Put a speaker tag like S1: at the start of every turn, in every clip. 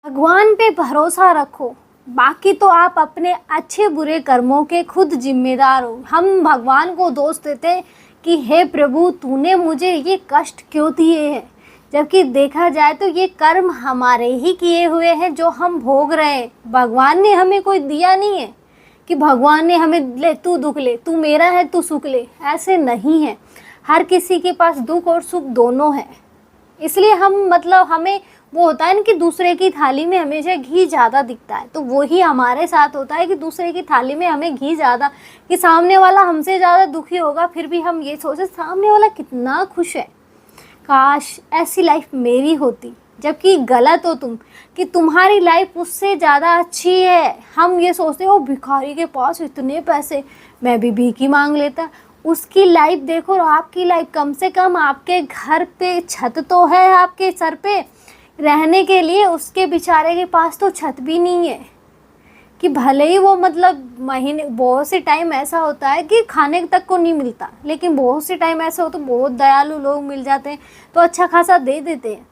S1: भगवान पे भरोसा रखो, बाकी तो आप अपने अच्छे बुरे कर्मों के खुद जिम्मेदार हो। हम भगवान को दोष देते कि हे प्रभु तूने मुझे ये कष्ट क्यों दिए हैं, जबकि देखा जाए तो ये कर्म हमारे ही किए हुए हैं जो हम भोग रहे हैं। भगवान ने हमें कोई दिया नहीं है कि भगवान ने हमें ले तू दुख ले, तू मेरा है तू सुख ले, ऐसे नहीं है। हर किसी के पास दुख और सुख दोनों है। इसलिए हमें वो होता है ना कि दूसरे की थाली में हमेशा घी ज़्यादा दिखता है, तो वही हमारे साथ होता है कि दूसरे की थाली में हमें घी ज़्यादा, कि सामने वाला हमसे ज़्यादा दुखी होगा, फिर भी हम ये सोचते सामने वाला कितना खुश है, काश ऐसी लाइफ मेरी होती। जबकि गलत हो तुम कि तुम्हारी लाइफ उससे ज़्यादा अच्छी है। हम ये सोचते हो भिखारी के पास इतने पैसे, मैं भी भीख मांग लेता। उसकी लाइफ देखो और आपकी लाइफ, कम से कम आपके घर पे छत तो है आपके सर पे रहने के लिए, उसके बेचारे के पास तो छत भी नहीं है। कि भले ही वो महीने, बहुत से टाइम ऐसा होता है कि खाने तक को नहीं मिलता, लेकिन बहुत से टाइम ऐसा हो तो बहुत दयालु लोग मिल जाते हैं तो अच्छा खासा दे देते हैं।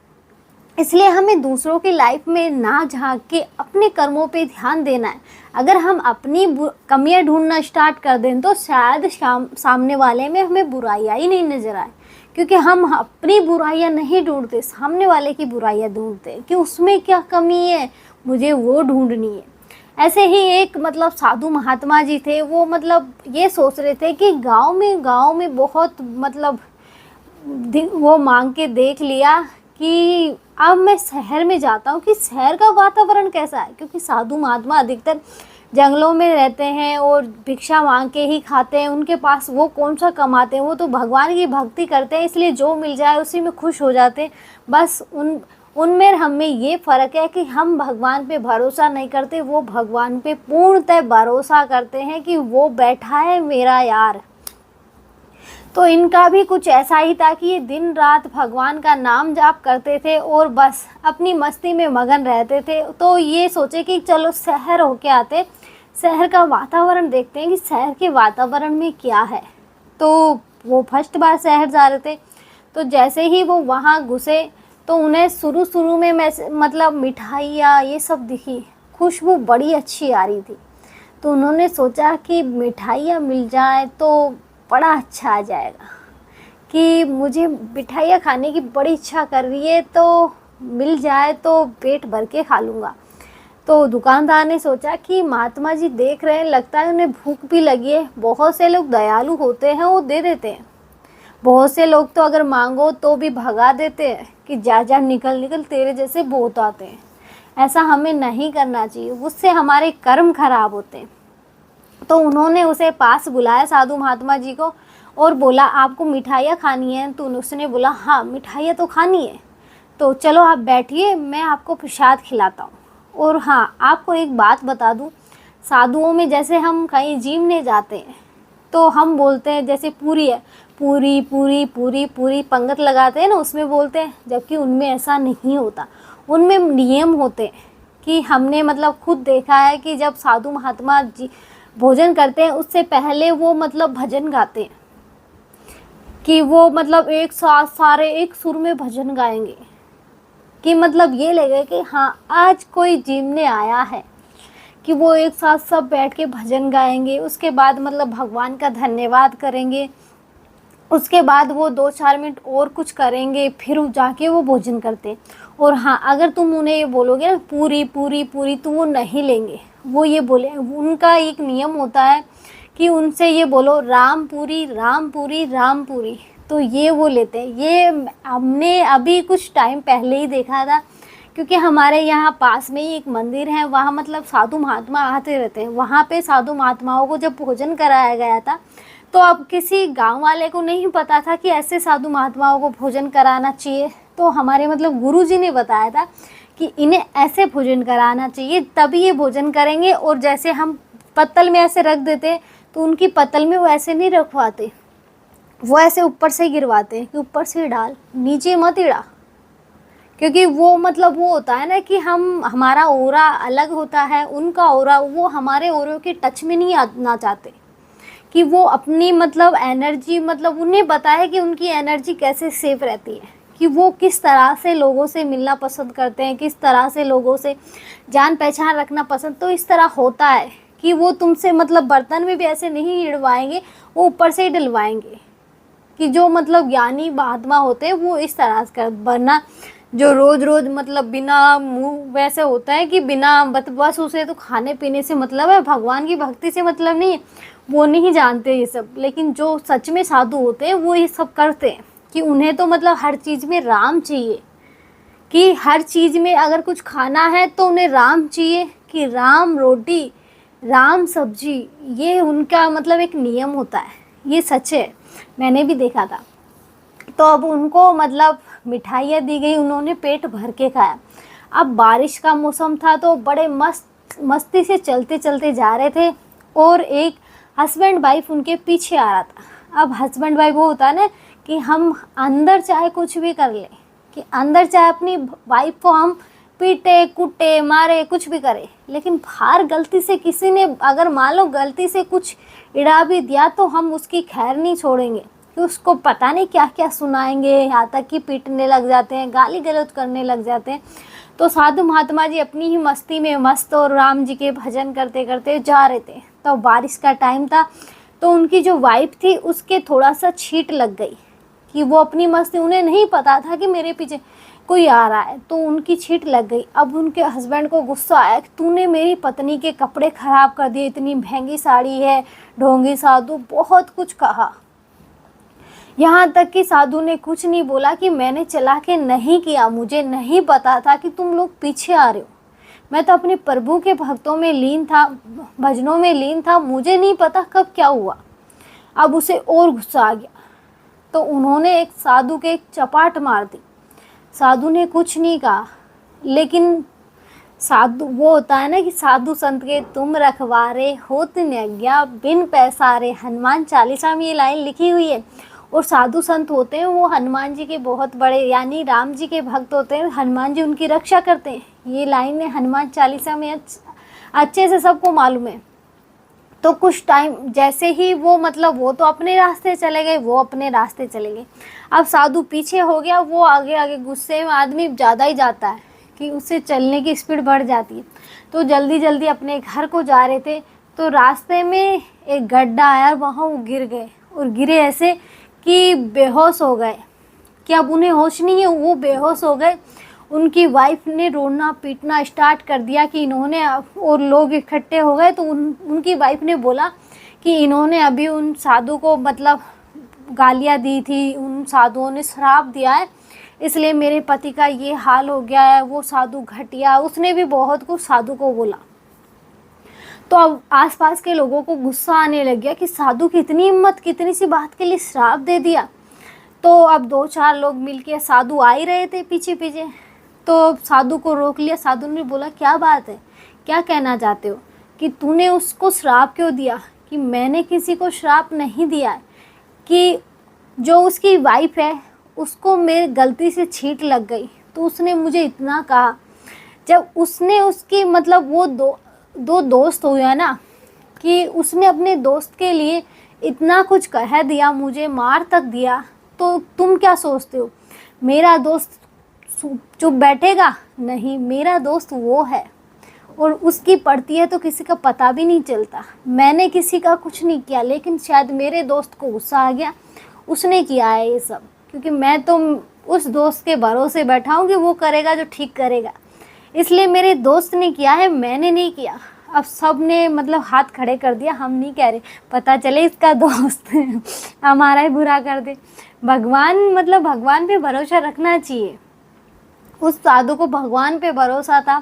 S1: इसलिए हमें दूसरों की लाइफ में ना झांक के अपने कर्मों पे ध्यान देना है। अगर हम अपनी कमियां ढूंढना स्टार्ट कर दें तो शायद सामने वाले में हमें बुराइयां ही नहीं नज़र आए, क्योंकि हम अपनी बुराइयां नहीं ढूंढते, सामने वाले की बुराइयां ढूंढते कि उसमें क्या कमी है, मुझे वो ढूंढनी है। ऐसे ही एक साधु महात्मा जी थे, वो ये सोच रहे थे कि गांव में बहुत वो मांग के देख लिया कि अब मैं शहर में जाता हूँ कि शहर का वातावरण कैसा है, क्योंकि साधु महात्मा अधिकतर जंगलों में रहते हैं और भिक्षा मांग के ही खाते हैं। उनके पास वो कौन सा कमाते हैं, वो तो भगवान की भक्ति करते हैं, इसलिए जो मिल जाए उसी में खुश हो जाते हैं। बस उनमें हमें ये फ़र्क है कि हम भगवान पे भरोसा नहीं करते, वो भगवान पे पूर्णतः भरोसा करते हैं कि वो बैठा है मेरा यार। तो इनका भी कुछ ऐसा ही था कि ये दिन रात भगवान का नाम जाप करते थे और बस अपनी मस्ती में मगन रहते थे। तो ये सोचे कि चलो शहर होके आते, शहर का वातावरण देखते हैं कि शहर के वातावरण में क्या है। तो वो फर्स्ट बार शहर जा रहे थे, तो जैसे ही वो वहाँ घुसे तो उन्हें शुरू में मिठाइयाँ ये सब दिखी, खुशबू बड़ी अच्छी आ रही थी। तो उन्होंने सोचा कि मिठाइयाँ मिल जाए तो बड़ा अच्छा आ जाएगा, कि मुझे मिठाइयाँ खाने की बड़ी इच्छा कर रही है, तो मिल जाए तो पेट भर के खा लूँगा। तो दुकानदार ने सोचा कि महात्मा जी देख रहे हैं, लगता है उन्हें भूख भी लगी है। बहुत से लोग दयालु होते हैं, वो दे देते हैं। बहुत से लोग तो अगर मांगो तो भी भगा देते हैं कि जा जा निकल निकल, तेरे जैसे बहुत आते हैं। ऐसा हमें नहीं करना चाहिए, उससे हमारे कर्म खराब होते हैं। तो उन्होंने उसे पास बुलाया साधु महात्मा जी को और बोला आपको मिठाइयाँ खानी है? तो उसने बोला हाँ मिठाइयाँ तो खानी है, तो चलो आप बैठिए, मैं आपको प्रसाद खिलाता हूँ। और हाँ, आपको एक बात बता दूँ, साधुओं में जैसे हम कहीं जिमने जाते हैं तो हम बोलते हैं जैसे पूरी है, पूरी पूरी पूरी पूरी पंगत लगाते हैं ना, उसमें बोलते हैं, जबकि उनमें ऐसा नहीं होता। उनमें नियम होते हैं कि हमने खुद देखा है कि जब साधु महात्मा जी भोजन करते हैं उससे पहले वो भजन गाते हैं, कि वो एक साथ सारे एक सुर में भजन गाएंगे, कि ये लगे कि हाँ आज कोई जीवने आया है, कि वो एक साथ सब बैठ के भजन गाएंगे। उसके बाद भगवान का धन्यवाद करेंगे, उसके बाद वो 2-4 मिनट और कुछ करेंगे, फिर जाके वो भोजन करते। और हाँ, अगर तुम उन्हें ये बोलोगे ना पूरी पूरी पूरी, तो वो नहीं लेंगे। वो ये बोले, उनका एक नियम होता है कि उनसे ये बोलो राम पूरी राम पूरी राम पूरी, तो ये वो लेते हैं। ये हमने अभी कुछ टाइम पहले ही देखा था, क्योंकि हमारे यहाँ पास में ही एक मंदिर है, वहाँ साधु महात्मा आते रहते हैं। वहाँ पे साधु महात्माओं को जब भोजन कराया गया था, तो अब किसी गांव वाले को नहीं पता था कि ऐसे साधु महात्माओं को भोजन कराना चाहिए। तो हमारे गुरुजी ने बताया था कि इन्हें ऐसे भोजन कराना चाहिए, तभी ये भोजन करेंगे। और जैसे हम पत्तल में ऐसे रख देते, तो उनकी पत्तल में वो ऐसे नहीं रखवाते, वो ऐसे ऊपर से गिरवाते हैं कि ऊपर से डाल, नीचे मत इड़ा। क्योंकि वो वो होता है ना कि हमारा ओरा अलग होता है, उनका ओरा, वो हमारे ओरों के टच में नहीं आना चाहते, कि वो अपनी एनर्जी उन्हें पता है कि उनकी एनर्जी कैसे सेफ रहती है, कि वो किस तरह से लोगों से मिलना पसंद करते हैं, किस तरह से लोगों से जान पहचान रखना पसंद। तो इस तरह होता है कि वो तुमसे मतलब बर्तन में भी ऐसे नहीं हिड़वाएंगे, वो ऊपर से ही डलवाएंगे। कि जो मतलब ज्ञानी महात्मा होते हैं वो इस तरह से कर, वरना जो रोज़ रोज़ मतलब बिना मुँह वैसे होता है कि बिना बस उसे तो खाने पीने से मतलब है, भगवान की भक्ति से मतलब नहीं है, वो नहीं जानते ये सब। लेकिन जो सच में साधु होते हैं वो ये सब करते हैं कि उन्हें तो मतलब हर चीज़ में राम चाहिए, कि हर चीज़ में अगर कुछ खाना है तो उन्हें राम चाहिए, कि राम रोटी राम सब्जी, ये उनका मतलब एक नियम होता है। ये सच है, मैंने भी देखा था। तो अब उनको मतलब मिठाइयाँ दी गई, उन्होंने पेट भर के खाया। अब बारिश का मौसम था तो बड़े मस्ती से चलते चलते जा रहे थे और एक हस्बैंड वाइफ उनके पीछे आ रहा था। अब हस्बैंड वाइफ वो होता है ना कि हम अंदर चाहे कुछ भी कर ले, कि अंदर चाहे अपनी वाइफ को हम पीटे कुटे मारे कुछ भी करे, लेकिन बाहर गलती से किसी ने अगर मान लो गलती से कुछ इड़ा भी दिया तो हम उसकी खैर नहीं छोड़ेंगे, कि उसको पता नहीं क्या क्या सुनाएंगे, यहाँ तक कि पीटने लग जाते हैं, गाली गलौज करने लग जाते हैं। तो साधु महात्मा जी अपनी ही मस्ती में मस्त और राम जी के भजन करते करते जा रहे थे। तो बारिश का टाइम था, तो उनकी जो वाइफ थी उसके थोड़ा सा छींट लग गई, कि वो अपनी मस्ती, उन्हें नहीं पता था कि मेरे पीछे कोई आ रहा है, तो उनकी छींट लग गई। अब उनके हस्बैंड को गुस्सा आया कि तूने मेरी पत्नी के कपड़े ख़राब कर दिए, इतनी महंगी साड़ी है, ढोंगी साधु, बहुत कुछ कहा। यहाँ तक कि साधु ने कुछ नहीं बोला कि मैंने चला के नहीं किया, मुझे नहीं पता था कि तुम लोग पीछे आ रहे हो, मैं तो अपने प्रभु के भक्तों में लीन था, भजनों में लीन था, मुझे नहीं पता कब क्या हुआ। अब उसे और गुस्सा आ गया, तो उन्होंने एक साधु के एक चपाट मार दी। साधु ने कुछ नहीं कहा, लेकिन साधु वो होता है ना कि साधु संत के तुम रखवारे होत निज्ञा बिन पैसारे, हनुमान चालीसा में ये लाइन लिखी हुई है। और साधु संत होते हैं वो हनुमान जी के बहुत बड़े यानी राम जी के भक्त होते हैं, हनुमान जी उनकी रक्षा करते हैं। ये लाइन है हनुमान चालीसा में अच्छे से सबको मालूम है। तो कुछ टाइम जैसे ही वो मतलब वो तो अपने रास्ते चले गए, वो अपने रास्ते चले गए। अब साधु पीछे हो गया, वो आगे आगे, गुस्से में आदमी ज़्यादा ही जाता है कि उससे चलने की स्पीड बढ़ जाती है। तो जल्दी जल्दी अपने घर को जा रहे थे, तो रास्ते में एक गड्ढा आया, वहाँ वो गिर गए, और गिरे ऐसे कि बेहोश हो गए, कि अब उन्हें होश नहीं है, वो बेहोश हो गए। उनकी वाइफ ने रोना पीटना स्टार्ट कर दिया कि इन्होंने, और लोग इकट्ठे हो गए। तो उनकी वाइफ ने बोला कि इन्होंने अभी उन साधु को मतलब गालियाँ दी थी, उन साधुओं ने श्राप दिया है, इसलिए मेरे पति का ये हाल हो गया है। वो साधु घटिया, उसने भी बहुत कुछ साधु को बोला। तो अब आसपास के लोगों को गुस्सा आने लग गया कि साधु की इतनी हिम्मत, कितनी सी बात के लिए श्राप दे दिया। तो अब 2-4 लोग मिलके, साधु आ ही रहे थे पीछे पीछे, तो साधु को रोक लिया। साधु ने बोला क्या बात है, क्या कहना चाहते हो, कि तूने उसको श्राप क्यों दिया? कि मैंने किसी को श्राप नहीं दिया है, कि जो उसकी वाइफ है उसको मेरी गलती से छींट लग गई, तो उसने मुझे इतना कहा। जब उसने उसकी मतलब वो दो दोस्त हुए हैं ना, कि उसने अपने दोस्त के लिए इतना कुछ कह दिया, मुझे मार तक दिया, तो तुम क्या सोचते हो मेरा दोस्त चुप बैठेगा? नहीं, मेरा दोस्त वो है, और उसकी पड़ती है तो किसी का पता भी नहीं चलता। मैंने किसी का कुछ नहीं किया, लेकिन शायद मेरे दोस्त को गुस्सा आ गया, उसने किया है ये सब, क्योंकि मैं तो उस दोस्त के भरोसे बैठा हूँ कि वो करेगा जो ठीक करेगा, इसलिए मेरे दोस्त ने किया है, मैंने नहीं किया। अब सब ने मतलब हाथ खड़े कर दिया, हम नहीं कह रहे, पता चले इसका दोस्त हमारा ही बुरा कर दे। भगवान मतलब भगवान पे भरोसा रखना चाहिए। उस साधु को भगवान पे भरोसा था,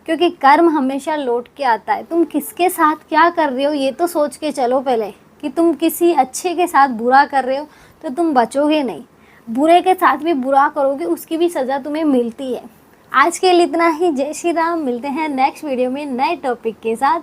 S1: क्योंकि कर्म हमेशा लौट के आता है। तुम किसके साथ क्या कर रहे हो ये तो सोच के चलो पहले, कि तुम किसी अच्छे के साथ बुरा कर रहे हो तो तुम बचोगे नहीं, बुरे के साथ भी बुरा करोगे उसकी भी सज़ा तुम्हें मिलती है। आज के लिए इतना ही। जय श्री राम। मिलते हैं नेक्स्ट वीडियो में नए टॉपिक के साथ।